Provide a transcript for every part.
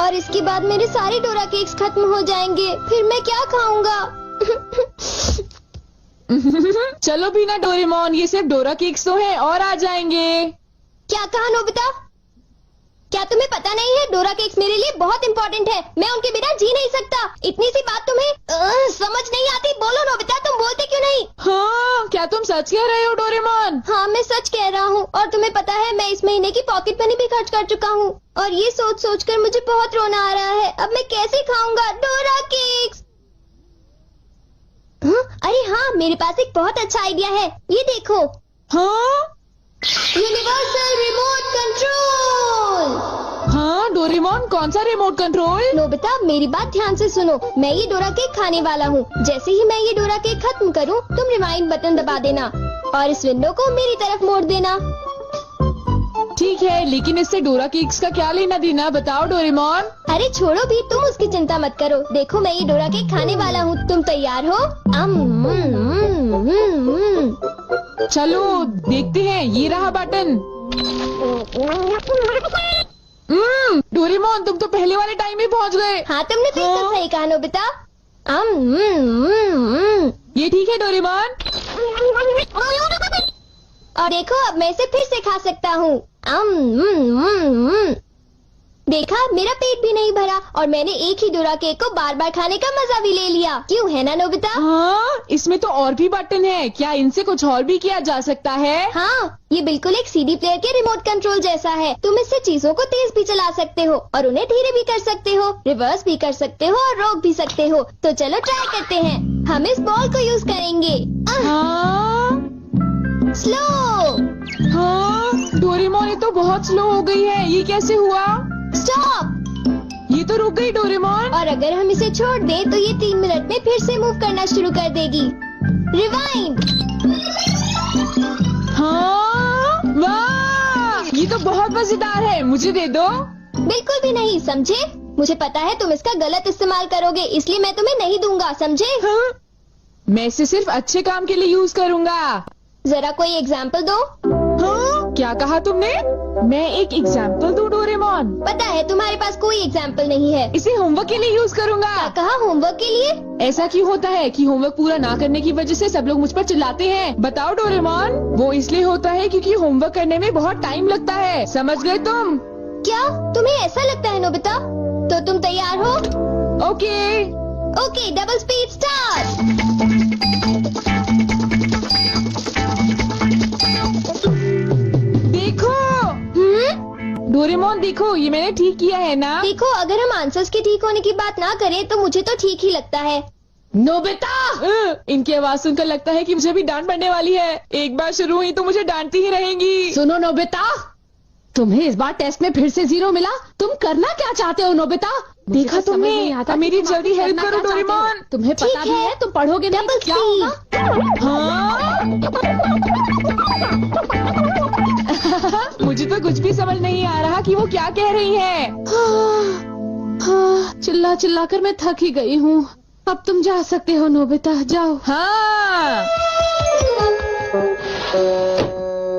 और इसके बाद मेरे सारे डोरा केक्स खत्म हो जाएंगे। फिर मैं क्या खाऊंगा? चलो भी ना डोरेमोन, ये सिर्फ डोरा केक्स तो है और आ जाएंगे। क्या कहा नोबिता? क्या तुम्हें पता नहीं है डोरा केक्स मेरे लिए बहुत इम्पोर्टेंट है। मैं उनके बिना जी नहीं सकता। इतनी सी बात तुम्हें समझ नहीं आती? बोलो नोबिता, तुम बोलते क्यों नहीं? हाँ, क्या तुम सच कह रहे हो डोरेमोन? हाँ, मैं सच कह रहा हूँ। और तुम्हें पता है मैं इस महीने की पॉकेट मनी भी खर्च कर चुका हूँ। और ये सोच सोच कर मुझे बहुत रोना आ रहा है। अब मैं कैसे खाऊंगा डोरा केक्स? अरे हाँ, मेरे पास एक बहुत अच्छा आइडिया है। ये देखो। हाँ, यूनिवर्सल रिमोट कंट्रोल। हाँ डोरेमोन, कौन सा रिमोट कंट्रोल? नोबिता, मेरी बात ध्यान से सुनो। मैं ये डोरा केक खाने वाला हूँ। जैसे ही मैं ये डोरा केक खत्म करूँ, तुम रिवाइंड बटन दबा देना और इस विंडो को मेरी तरफ मोड़ देना। ठीक है, लेकिन इससे डोरा केक्स का क्या लेना देना, बताओ डोरेमोन। अरे छोड़ो भी, तुम उसकी चिंता मत करो। देखो, मैं ये डोरा केक खाने वाला हूँ। तुम तैयार हो? चलो देखते हैं, ये रहा बटन। डोरेमोन, तुम तो पहले वाले टाइम में पहुँच गए। हाँ, तुमने बिल्कुल सही कहा नोबिता। ये ठीक है डोरेमोन। और देखो, अब मैं इसे फिर से खा सकता हूँ। देखा, मेरा पेट भी नहीं भरा और मैंने एक ही डोरा केक को बार बार खाने का मजा भी ले लिया। क्यों, है ना नोबिता? हाँ, इसमें तो और भी बटन है। क्या इनसे कुछ और भी किया जा सकता है? हाँ, ये बिल्कुल एक सीडी प्लेयर के रिमोट कंट्रोल जैसा है। तुम इससे चीजों को तेज भी चला सकते हो और उन्हें धीरे भी कर सकते हो, रिवर्स भी कर सकते हो और रोक भी सकते हो। तो चलो ट्राई करते हैं। हम इस बॉल को यूज करेंगे। हाँ, स्लो। हाँ डोरेमोन, ये तो बहुत स्लो हो गई है। ये कैसे हुआ? स्टॉप। ये तो रुक गई डोरेमोन। और अगर हम इसे छोड़ दें तो ये 3 मिनट में फिर से मूव करना शुरू कर देगी। रिवाइंड। हाँ, वाह, ये तो बहुत मजेदार है। मुझे दे दो। बिल्कुल भी नहीं, समझे? मुझे पता है तुम इसका गलत इस्तेमाल करोगे, इसलिए मैं तुम्हें नहीं दूंगा, समझे? हाँ? मैं इसे सिर्फ अच्छे काम के लिए यूज करूँगा। जरा कोई एग्जाम्पल दो। हाँ? क्या कहा तुमने? मैं एक एग्जाम्पल दूं डोरेमोन? पता है तुम्हारे पास कोई एग्जाम्पल नहीं है। इसे होमवर्क के लिए यूज करूँगा। क्या कहा, होमवर्क के लिए? ऐसा क्यों होता है कि होमवर्क पूरा ना करने की वजह से सब लोग मुझ पर चिल्लाते हैं? बताओ डोरेमोन। वो इसलिए होता है क्योंकि होमवर्क करने में बहुत टाइम लगता है। समझ गए तुम? क्या तुम्हें ऐसा लगता है नोबिता? तो तुम तैयार हो? Okay. Okay, double speed start. Doraemon देखो, ये मैंने ठीक किया है ना? देखो, अगर हम आंसर्स के ठीक होने की बात ना करें तो मुझे तो ठीक ही लगता है। नोबिता! इनकी आवाज सुनकर लगता है कि मुझे भी डांट पड़ने वाली है। एक बार शुरू हुई तो मुझे डांटती ही रहेंगी। सुनो नोबिता, तुम्हें इस बार टेस्ट में फिर से 0 मिला। तुम करना क्या चाहते हो नोबिता? देखा तुमने? मेरी जल्दी हेल्प करो डोरेमोन। तुम्हें पता भी है तुम पढ़ोगे नहीं तो क्या होगा? हाँ? मुझे तो कुछ भी समझ नहीं आ रहा कि वो क्या कह रही है। चिल्ला चिल्ला कर मैं थक ही गई हूँ। अब तुम जा सकते हो नोबिता, जाओ। हाँ,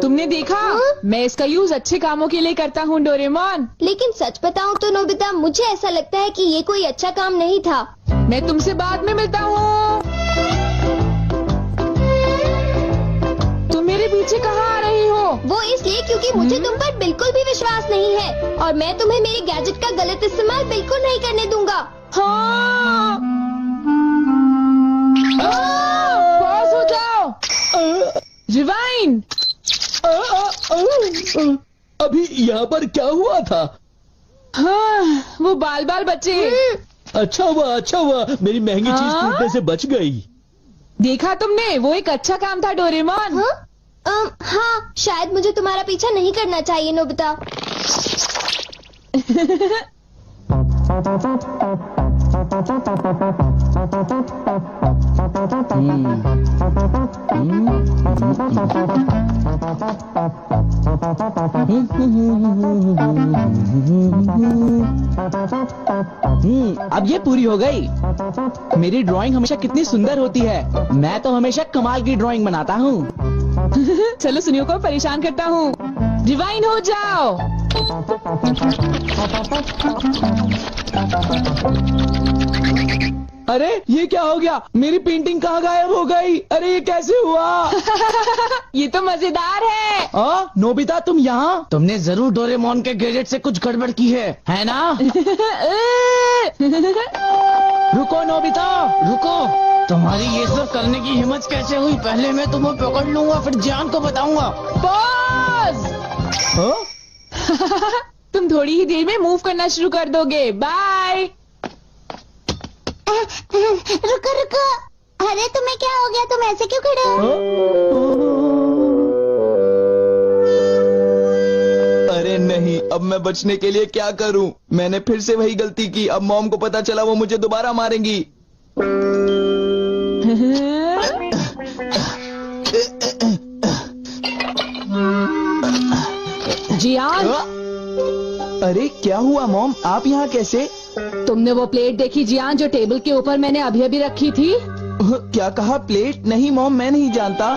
तुमने देखा? मैं इसका यूज अच्छे कामों के लिए करता हूँ डोरेमोन। लेकिन सच बताऊँ तो नोबिता, मुझे ऐसा लगता है कि ये कोई अच्छा काम नहीं था। मैं तुमसे बाद में मिलता हूँ। तुम मेरे पीछे कहाँ आ रही हो? वो इसलिए क्योंकि मुझे तुम पर बिल्कुल भी विश्वास नहीं है और मैं तुम्हें मेरे गैजेट का गलत इस्तेमाल बिल्कुल नहीं करने दूंगा। हाँ। पॉज हो जाओ। रिवाइंड। अभी यहाँ पर क्या हुआ था? हाँ, वो बाल बाल बचे। अच्छा हुआ, मेरी महंगी चीज टूटने से बच गई। देखा तुमने? वो एक अच्छा काम था डोरेमोन। हाँ, शायद मुझे तुम्हारा पीछा नहीं करना चाहिए नोबिता। अब ये पूरी हो गई। मेरी ड्राइंग हमेशा कितनी सुंदर होती है। मैं तो हमेशा कमाल की ड्राइंग बनाता हूँ। चलो सुनियो को परेशान करता हूँ। रिवाइंड हो जाओ। अरे ये क्या हो गया? मेरी पेंटिंग कहाँ गायब हो गई? अरे ये कैसे हुआ? ये तो मजेदार है। नोबिता तुम यहाँ? तुमने जरूर डोरेमोन के गैजेट से कुछ गड़बड़ की है ना? रुको नोबिता, रुको। तुम्हारी ये सब करने की हिम्मत कैसे हुई? पहले मैं तुम्हें पकड़ लूंगा, फिर जान को बताऊंगा। पॉज। तुम थोड़ी ही देर में मूव करना शुरू कर दोगे। बाय। रुको रुको, अरे तुम्हें क्या हो गया? तुम ऐसे क्यों खड़े हो? अरे नहीं, अब मैं बचने के लिए क्या करूं? मैंने फिर से वही गलती की। अब मॉम को पता चला, वो मुझे दोबारा मारेंगी। जियान, अरे क्या हुआ मॉम? आप यहाँ कैसे? तुमने वो प्लेट देखी जियान जो टेबल के ऊपर मैंने अभी अभी रखी थी? क्या कहा? प्लेट? नहीं मॉम, मैं नहीं जानता।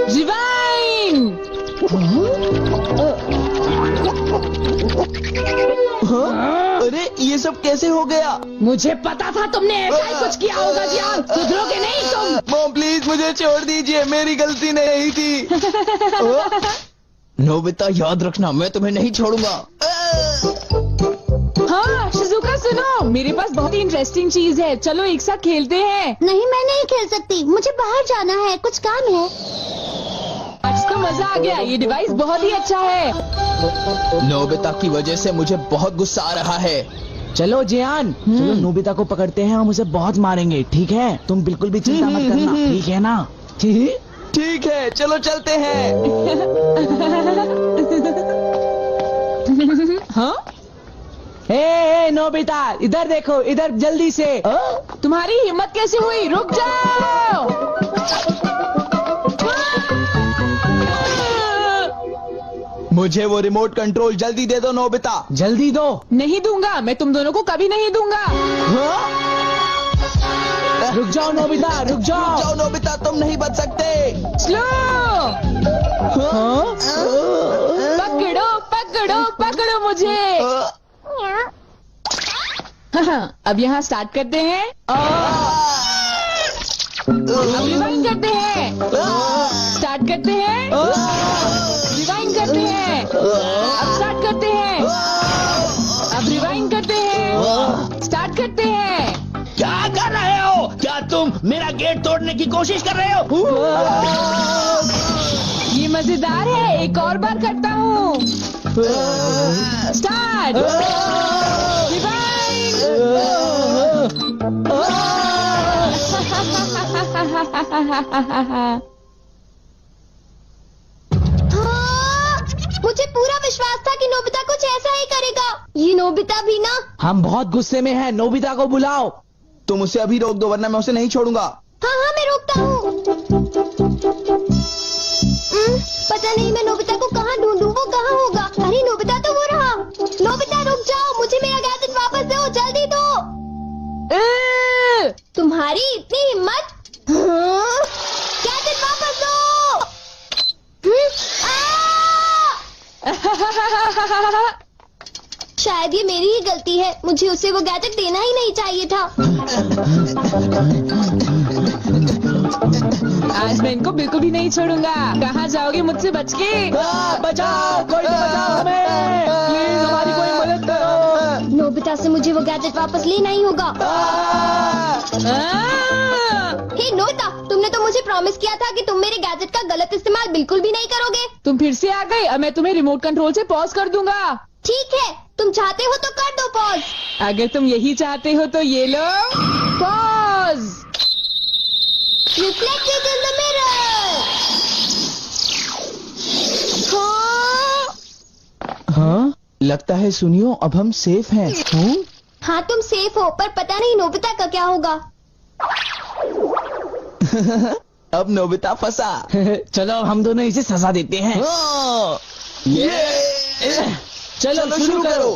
रिवाइंड। अरे ये सब कैसे हो गया? मुझे पता था तुमने ऐसा ही कुछ किया होगा जियान। सुधरोगे नहीं तुम। मॉम प्लीज मुझे छोड़ दीजिए, मेरी गलती नहीं थी। नोबिता याद रखना, मैं तुम्हें नहीं छोड़ूंगा। हाँ शिजुका सुनो, मेरे पास बहुत ही इंटरेस्टिंग चीज है। चलो एक साथ खेलते हैं। नहीं, मैं नहीं खेल सकती, मुझे बाहर जाना है, कुछ काम है। आज तो मजा आ गया, ये डिवाइस बहुत ही अच्छा है। नोबिता की वजह से मुझे बहुत गुस्सा आ रहा है। चलो जियान, चलो नोबिता को पकड़ते हैं, हम उसे बहुत मारेंगे। ठीक है? तुम बिल्कुल भी चिंता मत करना, ठीक है ना? ठीक है, चलो चलते हैं। हाँ? ए नोबिता, इधर देखो, इधर जल्दी से। तुम्हारी हिम्मत कैसे हुई? रुक जाओ। मुझे वो रिमोट कंट्रोल जल्दी दे दो नोबिता। जल्दी दो। नहीं दूंगा, मैं तुम दोनों को कभी नहीं दूंगा। रुक जाओ नोबिता, रुक जाओ। जाओ नोबिता, तुम नहीं बच सकते। स्लो। पकड़ो पकड़ो पकड़ो मुझे। अब यहाँ स्टार्ट करते हैं। अब रिवाइंड करते हैं। स्टार्ट करते हैं। रिवाइंड करते हैं। अब स्टार्ट करते हैं। अब रिवाइंड करते हैं। स्टार्ट करते हैं। क्या कर रहे हो? क्या तुम मेरा गेट तोड़ने की कोशिश कर रहे हो? ये मजेदार है, एक और बार करता हूँ। स्टार्ट। रिवाइंड। मुझे पूरा विश्वास था कि नोबिता कुछ ऐसा ही करेगा। ये नोबिता भी ना। हम बहुत गुस्से में हैं, नोबिता को बुलाओ। तुम उसे अभी रोक दो, वरना मैं उसे नहीं छोड़ूंगा। हाँ हाँ, मैं रोकता हूँ। पता नहीं मैं नोबिता को कहाँ ढूंढूं, वो कहाँ होगा? अरे नोबिता तो वो रहा। नोबिता रुक जाओ, मुझे मेरा गैजेट वापस दो, जल्दी दो। तुम्हारी इतनी हिम्मत? गैजेट वापस दो। शायद ये मेरी ही गलती है, मुझे उसे वो गैजेट देना ही नहीं चाहिए था। आज मैं इनको बिल्कुल भी नहीं छोड़ूंगा। कहाँ जाओगे मुझसे बच के? बचाओ, कोई तो बचाओ हमें। प्लीज हमारी कोई मदद करो। नोबिता से मुझे वो गैजेट वापस लेना ही होगा। हे नोबिता, तुमने तो मुझे प्रॉमिस किया था कि तुम मेरे गैजेट का गलत इस्तेमाल बिल्कुल भी नहीं करोगे। तुम फिर से आ गए। अब मैं तुम्हें रिमोट कंट्रोल से पॉज कर दूंगा। ठीक है, तुम चाहते हो तो कर दो पॉज। अगर तुम यही चाहते हो तो ये लो pause. Reflected in the mirror. हाँ, लगता है सुनियो, अब हम सेफ हैं। हाँ तुम सेफ हो, पर पता नहीं नोबिता का क्या होगा। अब नोबिता फंसा। चलो हम दोनों इसे सजा देते हैं। ये चलो शुरू करो।